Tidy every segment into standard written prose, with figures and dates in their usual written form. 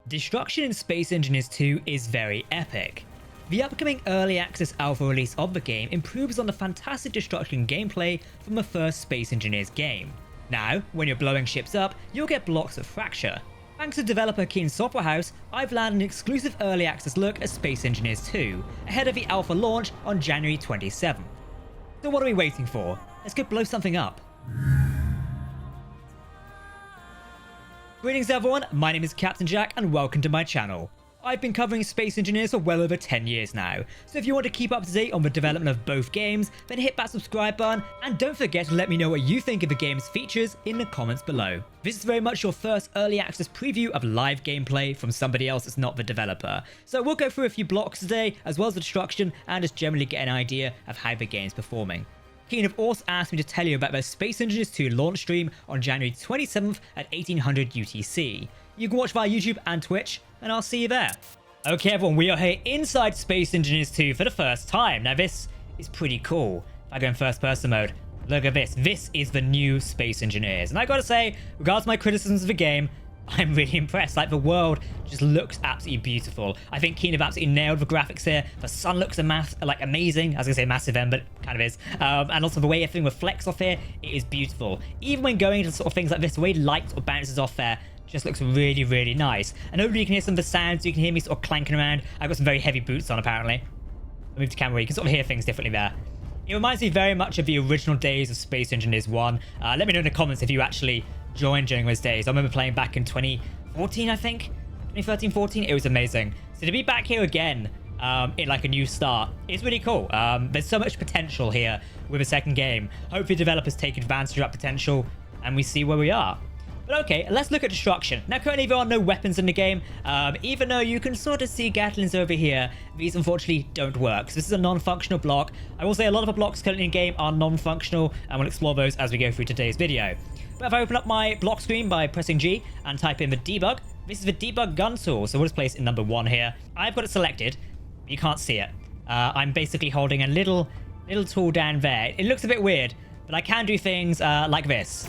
Destruction in Space Engineers 2 is very epic. The upcoming early access alpha release of the game improves on the fantastic destruction gameplay from the first Space Engineers game. Now, when you're blowing ships up, you'll get blocks that fracture. Thanks to developer Keen Software House, I've landed an exclusive early access look at Space Engineers 2, ahead of the alpha launch on January 27th. So what are we waiting for? Let's go blow something up. Greetings everyone, my name is Captain Jack and welcome to my channel. I've been covering Space Engineers for well over 10 years now, so if you want to keep up to date on the development of both games, then hit that subscribe button and don't forget to let me know what you think of the game's features in the comments below. This is very much your first early access preview of live gameplay from somebody else that's not the developer, so we'll go through a few blocks today as well as the destruction and just generally get an idea of how the game's performing. Keen have also asked me to tell you about their Space Engineers 2 launch stream on January 27th at 1800 UTC. You can watch via YouTube and Twitch, and I'll see you there. Okay everyone, we are here inside Space Engineers 2 for the first time. Now this is pretty cool. If I go in first person mode, look at this. This is the new Space Engineers. And I gotta say, regardless of my criticisms of the game, I'm really impressed. Like, the world just looks absolutely beautiful. I think Keen have absolutely nailed the graphics here. The sun looks amazing. I was gonna say massive M, but it kind of is. And also the way everything reflects off here, it is beautiful. Even when going into sort of things like this, the way light or bounces off there just looks really, really nice. And hopefully you can hear some of the sounds. You can hear me sort of clanking around. I've got some very heavy boots on, apparently. I'll move to camera. You can sort of hear things differently there. It reminds me very much of the original days of Space Engineers 1. Let me know in the comments if you actually joined during those days. I remember playing back in 2014, I think. 2013, 14. It was amazing. So to be back here again in like a new start is really cool. There's so much potential here with a second game. Hopefully developers take advantage of that potential and we see where we are. But okay, let's look at destruction. Now currently there are no weapons in the game, even though you can sort of see Gatlins over here. These unfortunately don't work. So this is a non-functional block. I will say a lot of the blocks currently in game are non-functional and we'll explore those as we go through today's video. But if I open up my block screen by pressing G and type in the debug, this is the debug gun tool. So we'll just place it in number 1 here. I've got it selected, but you can't see it. I'm basically holding a little tool down there. It looks a bit weird, but I can do things like this.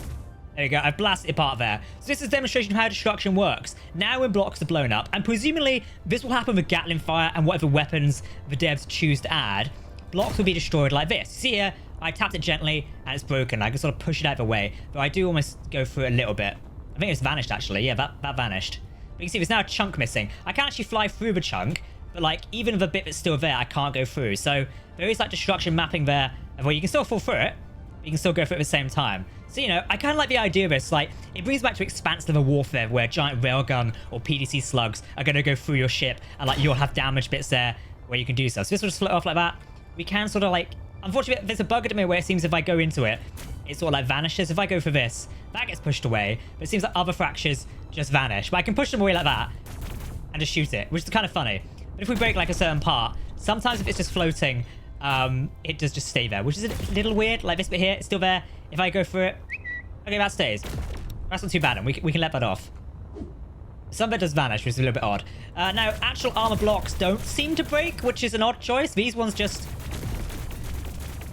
There we go, I've blasted it apart there. So this is a demonstration of how destruction works. Now when blocks are blown up, and presumably this will happen with Gatling fire and whatever weapons the devs choose to add, blocks will be destroyed like this. See here, I tapped it gently and it's broken. I can sort of push it out of the way, but I do almost go through it a little bit. I think it's vanished actually. Yeah, that vanished. But you can see there's now a chunk missing. I can actually fly through the chunk, but like even the bit that's still there, I can't go through. So there is like destruction mapping there where you can still fall through it, but you can still go through it at the same time. So, you know, I kind of like the idea of this. Like, it brings back to expansive warfare where giant railgun or PDC slugs are going to go through your ship and, like, you'll have damage bits there where you can do stuff. So this will just float off like that. We can sort of, like... Unfortunately, there's a bug at me where it seems if I go into it, it sort of, like, vanishes. If I go for this, that gets pushed away. But it seems like other fractures just vanish. But I can push them away like that and just shoot it, which is kind of funny. But if we break, like, a certain part, sometimes if it's just floating, it does just stay there, which is a little weird. Like, this bit here, it's still there. If I go for it... Okay, that stays. That's not too bad, and we can let that off. Some of it does vanish, which is a little bit odd. Now, actual armor blocks don't seem to break, which is an odd choice. These ones just...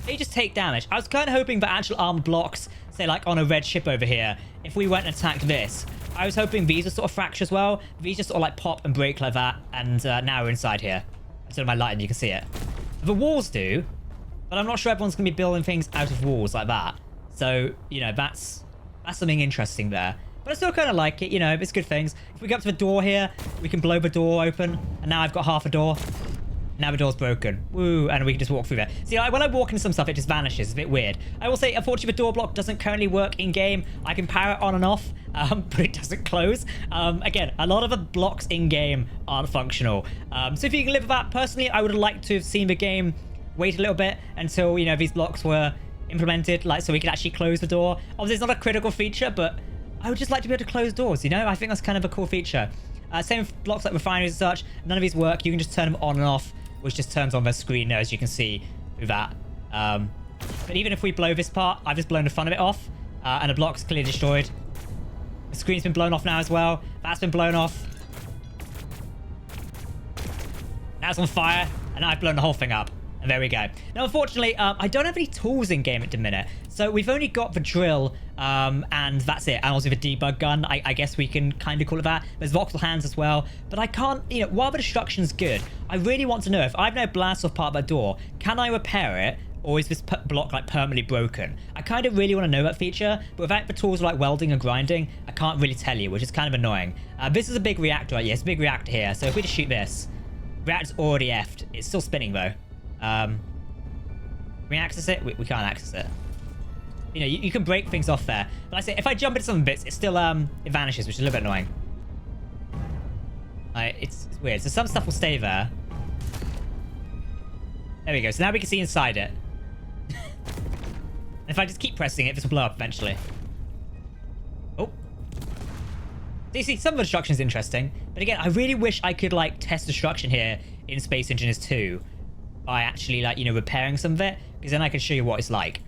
They just take damage. I was kind of hoping that actual armor blocks, say like on a red ship over here, if we went and attacked this, I was hoping these would sort of fracture as well. These just sort of like pop and break like that, and now we're inside here. Instead of my lighting, you can see it. The walls do, but I'm not sure everyone's going to be building things out of walls like that. So, you know, that's something interesting there. But I still kind of like it, you know, it's good things. If we go up to the door here, we can blow the door open. And now I've got half a door. Now the door's broken. Woo, and we can just walk through there. See, when I walk into some stuff, it just vanishes. It's a bit weird. I will say, unfortunately, the door block doesn't currently work in-game. I can power it on and off, but it doesn't close. Again, a lot of the blocks in-game aren't functional. So if you can live with that, personally, I would have liked to have seen the game wait a little bit until, you know, these blocks were implemented, like, so we could actually close the door. Obviously, it's not a critical feature, but I would just like to be able to close doors, you know? I think that's kind of a cool feature. Same with blocks like refineries and such. None of these work. You can just turn them on and off, which just turns on the screen, as you can see through that. But even if we blow this part, I've just blown the front of it off, and the block's clearly destroyed. The screen's been blown off now as well. That's been blown off. Now it's on fire, and I've blown the whole thing up. And There we go. Now, unfortunately, I don't have any tools in game at the minute. So we've only got the drill, and that's it. And also the debug gun. I guess we can kind of call it that. There's voxel hands as well. But I can't, you know, while the destruction's good, I really want to know if I've now blasted off part of that door, can I repair it? Or is this block like permanently broken? I kind of really want to know that feature, but without the tools like welding and grinding, I can't really tell you, which is kind of annoying. This is a big reactor right here. It's a big reactor here. So if we just shoot this, reactor's already effed. It's still spinning though. Can we access it? We can't access it. You know, you can break things off there. But I say, if I jump into some bits, it still it vanishes, which is a little bit annoying. It's weird. So some stuff will stay there. There we go. So now we can see inside it. If I just keep pressing it, this will blow up eventually. Oh. So you see, some of the destruction is interesting. But again, I really wish I could, like, test destruction here in Space Engineers 2 by actually, like, you know, repairing some of it. Because then I can show you what it's like.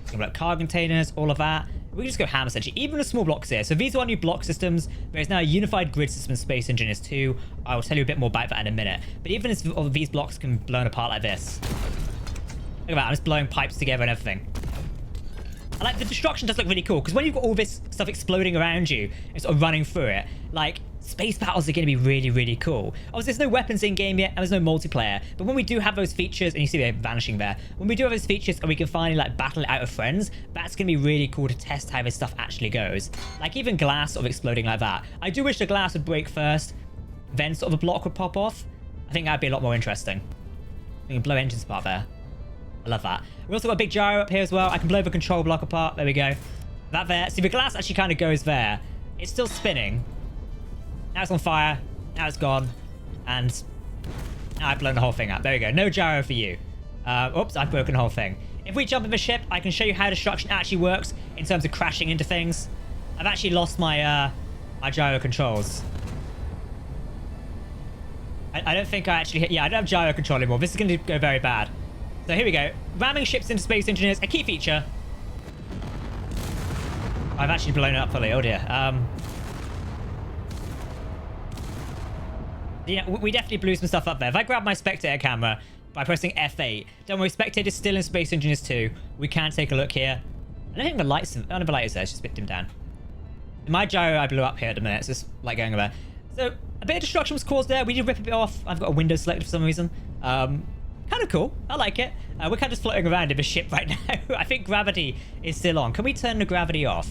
So, like, cargo containers, all of that. We can just go ham, essentially. Even the small blocks here. So these are our new block systems. There is now a unified grid system in Space Engineers 2. I will tell you a bit more about that in a minute. But even if all of these blocks can be blown apart like this. Look at that. I'm just blowing pipes together and everything. And, like, the destruction does look really cool. Because when you've got all this stuff exploding around you and sort of running through it, like, space battles are going to be really, really cool. Obviously, there's no weapons in game yet, and there's no multiplayer. But when we do have those features, and you see they're vanishing there, when we do have those features and we can finally, like, battle it out of friends, that's going to be really cool to test how this stuff actually goes. Like, even glass sort of exploding like that. I do wish the glass would break first, then sort of a block would pop off. I think that'd be a lot more interesting. We can blow engines apart there. I love that. We've also got a big gyro up here as well. I can blow the control block apart. There we go. That there. See, the glass actually kind of goes there. It's still spinning. Now it's on fire. Now it's gone. And now I've blown the whole thing up. There we go. No gyro for you. Oops, I've broken the whole thing. If we jump in the ship, I can show you how destruction actually works in terms of crashing into things. I've actually lost my my gyro controls. I don't think I actually hit... Yeah, I don't have gyro control anymore. This is going to go very bad. So here we go. Ramming ships into Space Engineers, a key feature. I've actually blown it up fully. Oh dear. Yeah, we definitely blew some stuff up there. If I grab my spectator camera by pressing F8, don't worry, spectator's still in Space Engineers 2. We can take a look here. I don't think the lights... Oh, no, the light is there. It's just a bit dimmed down. My gyro I blew up here at the minute. It's just like going over. So a bit of destruction was caused there. We did rip a bit off. I've got a window selected for some reason. Kind of cool. I like it. We're kind of just floating around in the ship right now. I think gravity is still on. Can we turn the gravity off?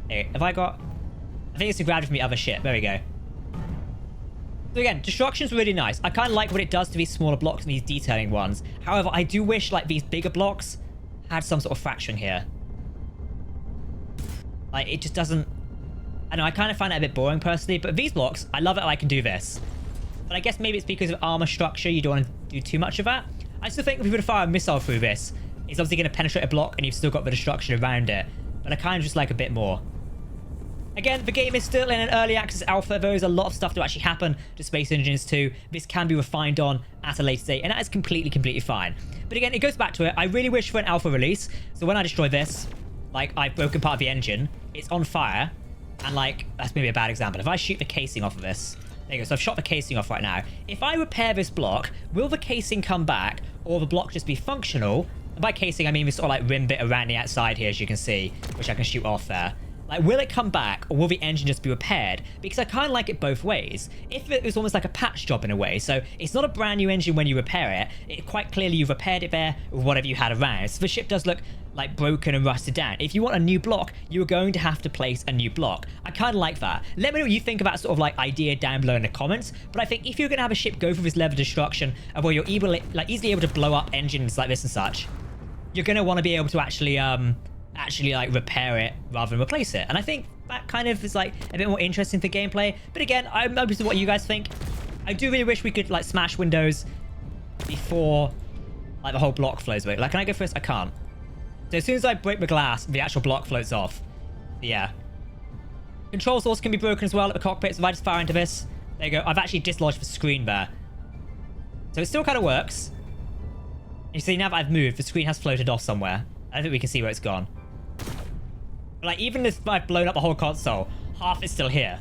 Hey, have I got... I think it's the gravity from the other ship. There we go. So again, destruction's really nice. I kind of like what it does to these smaller blocks and these detailing ones. However, I do wish, like, these bigger blocks had some sort of fraction here. Like, it just doesn't... I know, I kind of find that a bit boring, personally. But these blocks, I love it I can do this. But I guess maybe it's because of armor structure, you don't want to do too much of that. I still think if we were to fire a missile through this, it's obviously going to penetrate a block and you've still got the destruction around it. But I kind of just like a bit more. Again, the game is still in an early access alpha. There is a lot of stuff to actually happen to Space Engineers 2. This can be refined on at a later date, and that is completely fine. But again, it goes back to it. I really wish for an alpha release. So when I destroy this, like, I've broken part of the engine, it's on fire, and, like, that's maybe a bad example. If I shoot the casing off of this... There you go. So I've shot the casing off right now. If I repair this block, will the casing come back or will the block just be functional? And by casing, I mean this sort of like rim bit around the outside here, as you can see, which I can shoot off there. Like, will it come back or will the engine just be repaired? Because I kind of like it both ways. If it was almost like a patch job in a way, so it's not a brand new engine when you repair it, quite clearly you've repaired it there with whatever you had around. So the ship does look like broken and rusted down. If you want a new block, you're going to have to place a new block. I kind of like that. Let me know what you think about sort of like idea down below in the comments. But I think if you're going to have a ship go through this level of destruction and where you're easily able to blow up engines like this and such, you're going to want to be able to actually like repair it rather than replace it. And I think that kind of is like a bit more interesting for gameplay. But again, I'm open to what you guys think. I do really wish we could like smash windows before like the whole block flows away. Like, can I go first? I can't. So as soon as I break the glass, the actual block floats off. Yeah. Control source can be broken as well at the cockpit. So if I just fire into this, there you go. I've actually dislodged the screen there. So it still kind of works. You see, now that I've moved, the screen has floated off somewhere. I don't think we can see where it's gone. But like, even if I've blown up the whole console, half is still here.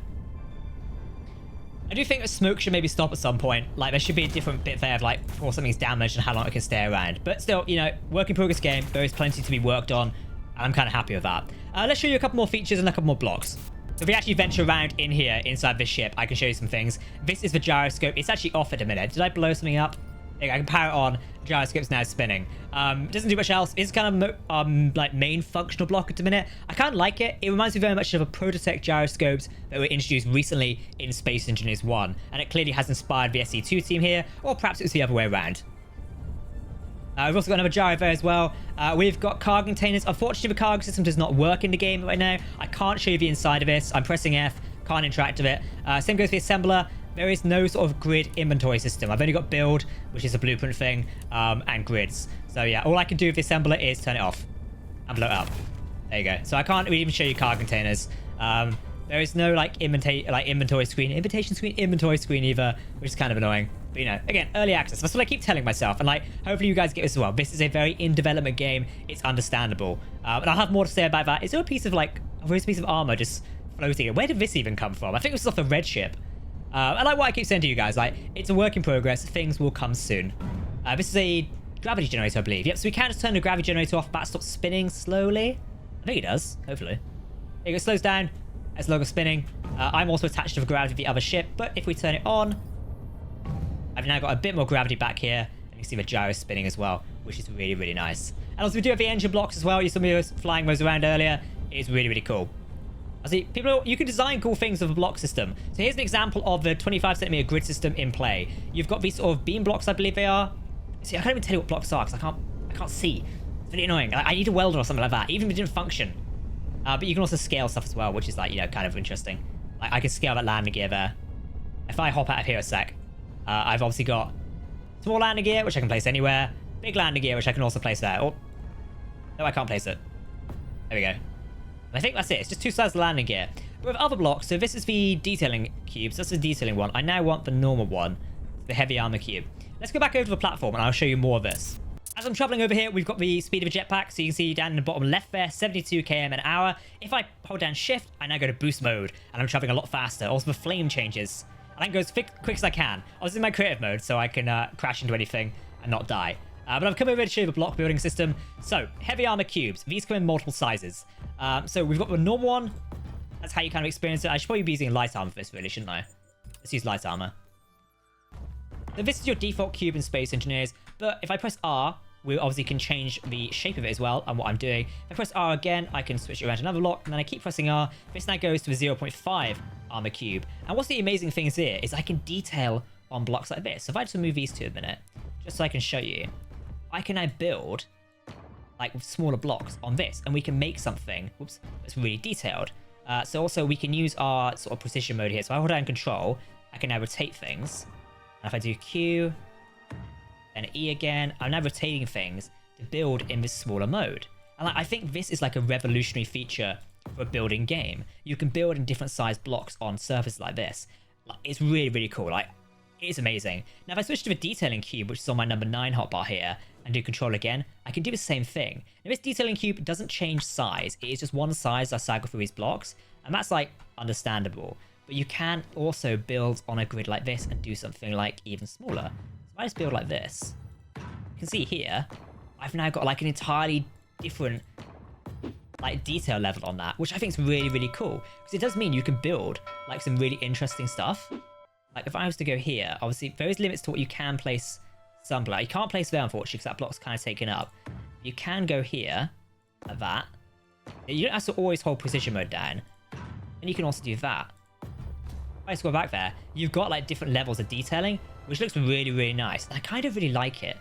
I do think that smoke should maybe stop at some point. Like, there should be a different bit there of, like, before something's damaged and how long it can stay around. But still, you know, work in progress game. There is plenty to be worked on. And I'm kind of happy with that. Let's show you a couple more features and a couple more blocks. So if we actually venture around in here, inside this ship, I can show you some things. This is the gyroscope. It's actually off at a minute. Did I blow something up? I can power it on. Gyroscope's now spinning. Doesn't do much else. It's kind of like main functional block at the minute. I kind of like it. It reminds me very much of a Prototech gyroscopes that were introduced recently in Space Engineers 1, and it clearly has inspired the SE2 team here, or perhaps it was the other way around. We've also got another gyro there as well. We've got cargo containers. Unfortunately, the cargo system does not work in the game right now. I can't show you the inside of this. I'm pressing F. Can't interact with it. Same goes for the assembler. There is no sort of grid inventory system. I've only got build, which is a blueprint thing, and grids. So yeah, all I can do with the assembler is turn it off and blow it up. There you go. So I can't even show you cargo containers. There is no like inventory screen either, which is kind of annoying. But you know, again, early access. That's what I keep telling myself, and like hopefully you guys get this as well. This is a very in development game. It's understandable, and I'll have more to say about that. Is there a piece of like a piece of armor just floating? Where did this even come from? I think this was off the red ship. I like what I keep saying to you guys, like, it's a work in progress, things will come soon. This is a gravity generator, I believe. Yep, so we can just turn the gravity generator off, that stops spinning slowly. I think it does, hopefully. It slows down, as long as spinning. I'm also attached to the gravity of the other ship, but if we turn it on, I've now got a bit more gravity back here, and you can see the gyro spinning as well, which is really, really nice. And also we do have the engine blocks as well. You saw me flying those around earlier. It's really, really cool. See, people, you can design cool things with a block system. So here's an example of the 25cm grid system in play. You've got these sort of beam blocks, I believe they are. See, I can't even tell you what blocks are because I can't see. It's really annoying. I need a welder or something like that, even if it didn't function. But you can also scale stuff as well, which is like, you know, kind of interesting. Like I can scale that landing gear there. If I hop out of here a sec, I've obviously got small landing gear, which I can place anywhere. Big landing gear, which I can also place there. Oh, no, I can't place it. There we go. I think that's it. It's just two sides of the landing gear. But with other blocks, so this is the detailing cubes. That's the detailing one. I now want the normal one, the heavy armor cube. Let's go back over to the platform and I'll show you more of this. As I'm traveling over here, we've got the speed of a jetpack. So you can see down in the bottom left there, 72 km an hour. If I hold down shift, I now go to boost mode and I'm traveling a lot faster. Also the flame changes. And I can go as quick as I can. I was in my creative mode so I can crash into anything and not die. But I've come over to show you the block building system. So, heavy armor cubes. These come in multiple sizes. So, we've got the normal one. That's how you kind of experience it. I should probably be using light armor for this, really, shouldn't I? Let's use light armor. So, this is your default cube in Space Engineers. But if I press R, we obviously can change the shape of it as well and what I'm doing. If I press R again, I can switch it around to another block. And then I keep pressing R. This now goes to a 0.5 armor cube. And what's the amazing thing here is I can detail on blocks like this. So, if I just remove these two a minute, just so I can show you. I can now build like with smaller blocks on this and we can make something that's really detailed. So also we can use our sort of precision mode here. So I hold down control, I can now rotate things. And if I do Q and E again, I'm now rotating things to build in this smaller mode. And I think this is like a revolutionary feature for a building game. You can build in different sized blocks on surfaces like this. It's really, really cool. Like, it's amazing. Now, if I switch to the detailing cube, which is on my number 9 hotbar here, and do control again, I can do the same thing. Now, this detailing cube doesn't change size. It is just one size I cycle through these blocks, and that's, like, understandable. But you can also build on a grid like this and do something, like, even smaller. So if I just build like this, you can see here, I've now got, like, an entirely different, like, detail level on that, which I think is really, really cool. Because it does mean you can build, like, some really interesting stuff. Like, if I was to go here, obviously, there is limits to what you can place some block. You can't place there, unfortunately, because that block's kind of taken up. You can go here, like that. You don't have to always hold precision mode down. And you can also do that. If I just go back there, you've got, like, different levels of detailing, which looks really, really nice. And I kind of really like it.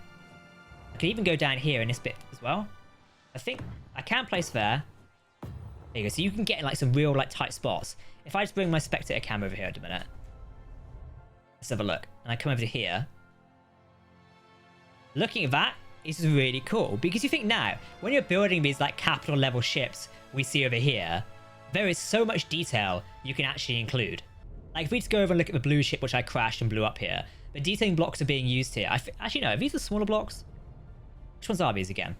I can even go down here in this bit as well. I think I can place there. There you go. So you can get in, like, some real, like, tight spots. If I just bring my spectator cam over here in a minute. Let's have a look. And I come over to here. Looking at that is really cool. Because you think now, when you're building these like capital level ships we see over here, there is so much detail you can actually include. Like if we just go over and look at the blue ship which I crashed and blew up here, the detailing blocks are being used here. Actually no, are these the smaller blocks? Which ones are these again?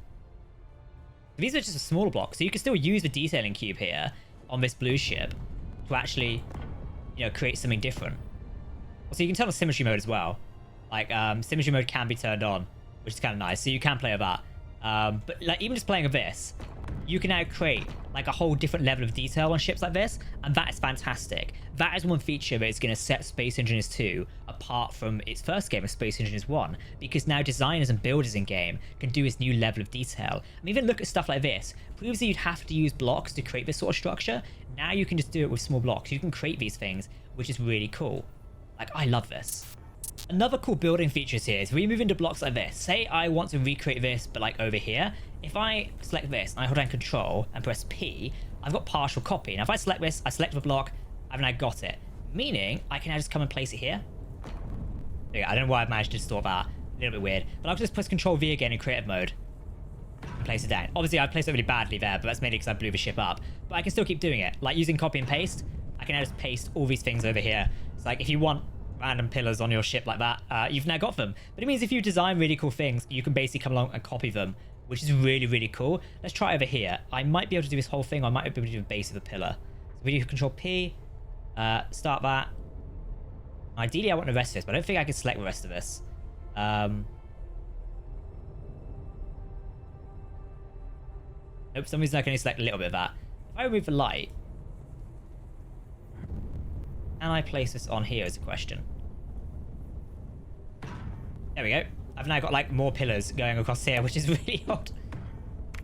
These are just a smaller block, so you can still use the detailing cube here on this blue ship to actually, you know, create something different. So you can turn on symmetry mode as well. Like, symmetry mode can be turned on, which is kind of nice. So you can play with that. But like, even just playing with this, you can now create like a whole different level of detail on ships like this, and that is fantastic. That is one feature that is going to set Space Engineers 2 apart from its first game of Space Engineers 1, because now designers and builders in game can do this new level of detail. I mean, even look at stuff like this. Previously, you'd have to use blocks to create this sort of structure. Now you can just do it with small blocks. You can create these things, which is really cool. Like, I love this. Another cool building features here is we move into blocks like this. Say I want to recreate this, but like over here. If I select this and I hold down Control and press P, I've got partial copy. Now if I select this, I select the block, I've now got it. Meaning I can now just come and place it here. There you go. I don't know why I've managed to distort that. A little bit weird. But I'll just press Control V again in creative mode and place it down. Obviously I placed it really badly there, but that's mainly because I blew the ship up. But I can still keep doing it. Like using copy and paste, I can now just paste all these things over here. It's like if you want random pillars on your ship like that, you've now got them. But it means if you design really cool things, you can basically come along and copy them, which is really, really cool. Let's try over here. I might be able to do this whole thing. I might be able to do the base of a pillar. So we do Control P, start that. Ideally, I want the rest of this, but I don't think I can select the rest of this. Nope, for some reason I can only select a little bit of that. If I remove the light, and I place this on here as a question. There we go. I've now got like more pillars going across here, which is really odd.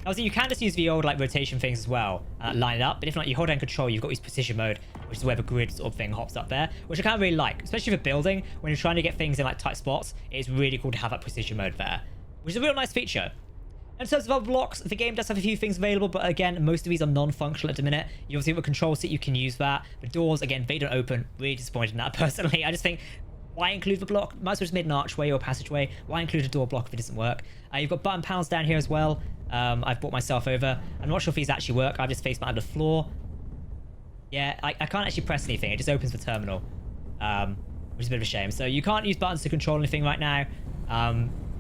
Obviously, you can just use the old like rotation things as well, line it up. But if not, you hold down Control, you've got this precision mode, which is where the grid sort of thing hops up there, which I kind of really like, especially for building. When you're trying to get things in like tight spots, it's really cool to have that precision mode there, which is a real nice feature. In terms of other blocks, the game does have a few things available, but again, most of these are non-functional at the minute. You obviously have a control seat, you can use that. The doors, again, they don't open. Really disappointed in that, personally. I just think, why include the block? Might as well just made an archway or a passageway. Why include a door block if it doesn't work? You've got button panels down here as well. I've brought myself over. I'm not sure if these actually work. I've just face mounted the floor. Yeah, I can't actually press anything. It just opens the terminal, which is a bit of a shame. So you can't use buttons to control anything right now.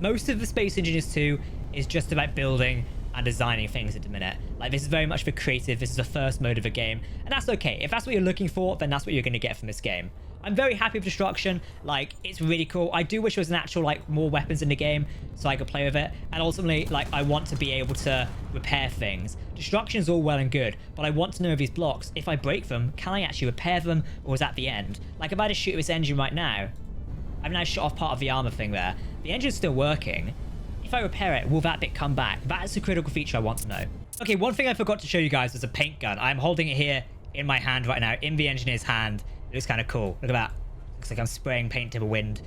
Most of the Space Engineers 2 is just about building and designing things at the minute. Like, this is very much for creative. This is the first mode of a game, and that's okay. If that's what you're looking for, then that's what you're going to get from this game. I'm very happy with Destruction. Like, it's really cool. I do wish there was an actual, like, more weapons in the game so I could play with it. And ultimately, like, I want to be able to repair things. Destruction is all well and good, but I want to know these blocks. If I break them, can I actually repair them, or is that the end? Like, if I just shoot this engine right now, I've now shot off part of the armor thing there. The engine's still working. If I repair it, will that bit come back? That's a critical feature I want to know. Okay, one thing I forgot to show you guys was a paint gun. I'm holding it here in my hand right now, in the engineer's hand. It looks kind of cool. Look at that. Looks like I'm spraying paint to the wind.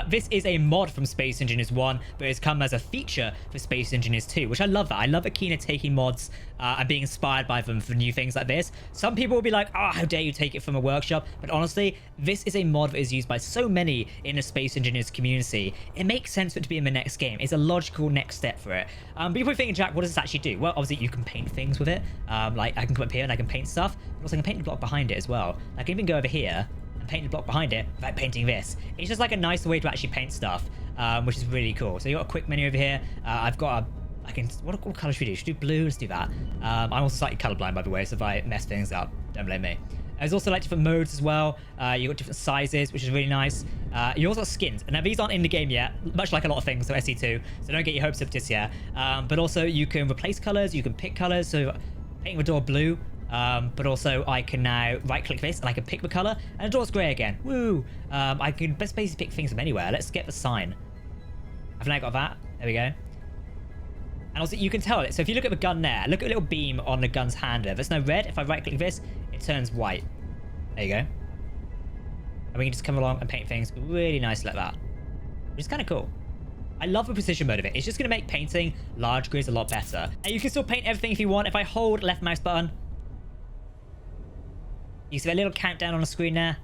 This is a mod from Space Engineers 1, but it's come as a feature for Space Engineers 2, which I love that. I love that Keen are taking mods and being inspired by them for new things like this. Some people will be like, oh, how dare you take it from a workshop? But honestly, this is a mod that is used by so many in the Space Engineers community. It makes sense for it to be in the next game. It's a logical next step for it. But you're probably thinking, Jack, what does this actually do? Well, obviously, you can paint things with it. Like, I can come up here and I can paint stuff, but also I can paint the block behind it as well. I can even go over here and paint the block behind it without painting this. It's just like a nice way to actually paint stuff, which is really cool. So you got a quick menu over here. I've got what color should we do? Should we do blue? Let's do that. I'm also slightly colorblind, by the way, so if I mess things up, don't blame me. There's also like different modes as well. You got different sizes, which is really nice. You also got skins. And now these aren't in the game yet, much like a lot of things, so SE2. So don't get your hopes up just yet. But also you can replace colors, you can pick colors. So painting the door blue. But also I can now right click this and I can pick the color and the door's gray again. Woo! I can best basically pick things from anywhere. Let's get the sign. I've now got that. There we go. And also you can tell it. So if you look at the gun there, look at the little beam on the gun's hand there. There's no red. If I right click this, it turns white. There you go. And we can just come along and paint things really nice like that, which is kind of cool. I love the precision mode of it. It's just going to make painting large grids a lot better. And you can still paint everything if you want. If I hold left mouse button, you see that little countdown on the screen there?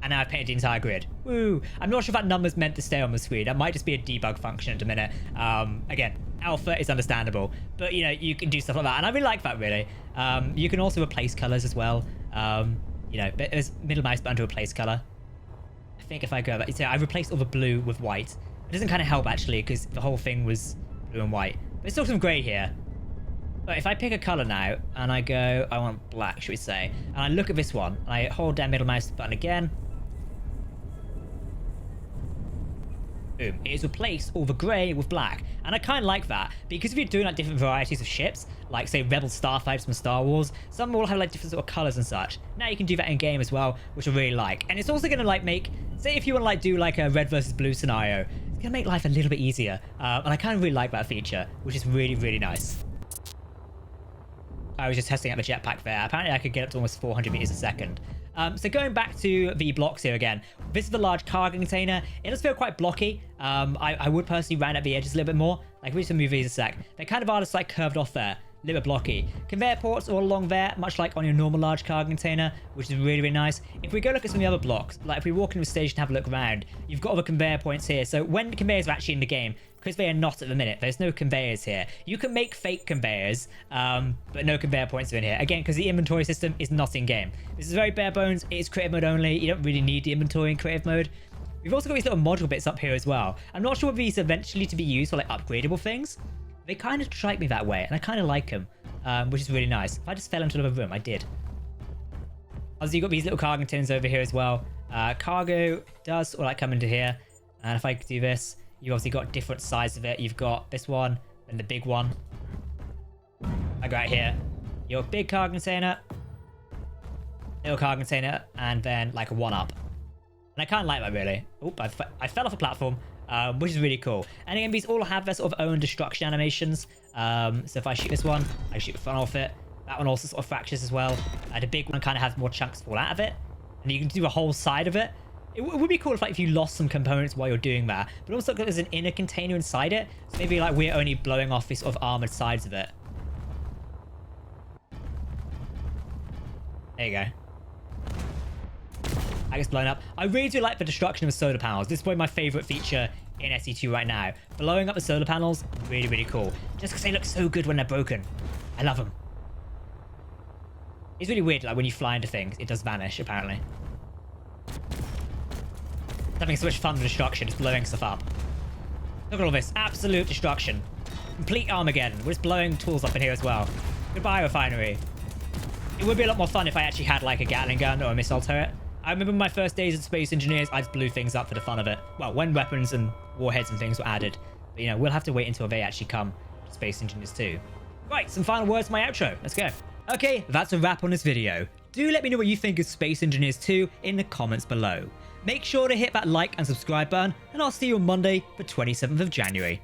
And now I've painted the entire grid. Woo! I'm not sure if that number's meant to stay on the screen. That might just be a debug function at the minute. Again, alpha is understandable. But, you know, you can do stuff like that. And I really like that, really. You can also replace colors as well. You know, there's middle mouse button to replace color. I think if I go back... So I replaced all the blue with white. It doesn't kind of help, actually, because the whole thing was blue and white. But there's still some grey here. But if I pick a color now and I go, I want black, should we say, and I look at this one, and I hold down middle mouse button again, Boom. It has replaced all the grey with black. And I kind of like that, because if you're doing like different varieties of ships, like say Rebel starfighters from Star Wars, some will have like different sort of colours and such. Now you can do that in game as well, which I really like. And it's also going to like make, say if you want to like do like a red versus blue scenario, it's going to make life a little bit easier. And I kind of really like that feature, which is really, really nice. I was just testing out the jetpack there. Apparently I could get up to almost 400 meters a second. So going back to the blocks here again, this is the large cargo container. It does feel quite blocky. I would personally round out the edges a little bit more. Like, we just move these a sec. They kind of are just like curved off there. A little bit blocky. Conveyor ports all along there, much like on your normal large cargo container, which is really, really nice. If we go look at some of the other blocks, like if we walk into the station and have a look around, you've got all the conveyor points here. So when conveyors are actually in the game, because they are not at the minute, there's no conveyors here. You can make fake conveyors, but no conveyor points are in here. Again, because the inventory system is not in game. This is very bare bones. It is creative mode only. You don't really need the inventory in creative mode. We've also got these little module bits up here as well. I'm not sure if these are eventually to be used for like upgradable things. They kind of strike me that way, and I kind of like them, which is really nice. If I just fell into another room, I did. Also, you've got these little cargo containers over here as well. Cargo does sort of like come into here, and if I do this, you've obviously got different sizes of it. You've got this one and the big one. I go right here. Your big cargo container, little cargo container, and then like a one-up. And I kind of like that, really. Oop, I fell off a platform, which is really cool. And again, these all have their sort of own destruction animations. So if I shoot this one, I shoot the front off it. That one also sort of fractures as well. The big one kind of has more chunks fall out of it. And you can do a whole side of it. It would be cool if like if you lost some components while you're doing that. But also there's an inner container inside it. So maybe like we're only blowing off these sort of armored sides of it. There you go. I guess blown up. I really do like the destruction of the solar panels. This is probably my favorite feature in SE2 right now. Blowing up the solar panels, really, really cool. Just because they look so good when they're broken. I love them. It's really weird, like when you fly into things, it does vanish, apparently. It's having so much fun with destruction, just blowing stuff up. Look at all this. Absolute destruction. Complete Armageddon. We're just blowing tools up in here as well. Goodbye, refinery. It would be a lot more fun if I actually had like a Gatling gun or a missile turret. I remember my first days as Space Engineers, I just blew things up for the fun of it. Well, when weapons and warheads and things were added. But, you know, we'll have to wait until they actually come to Space Engineers 2. Right, some final words for my outro. Let's go. Okay, that's a wrap on this video. Do let me know what you think of Space Engineers 2 in the comments below. Make sure to hit that like and subscribe button, and I'll see you on Monday, the 27th of January.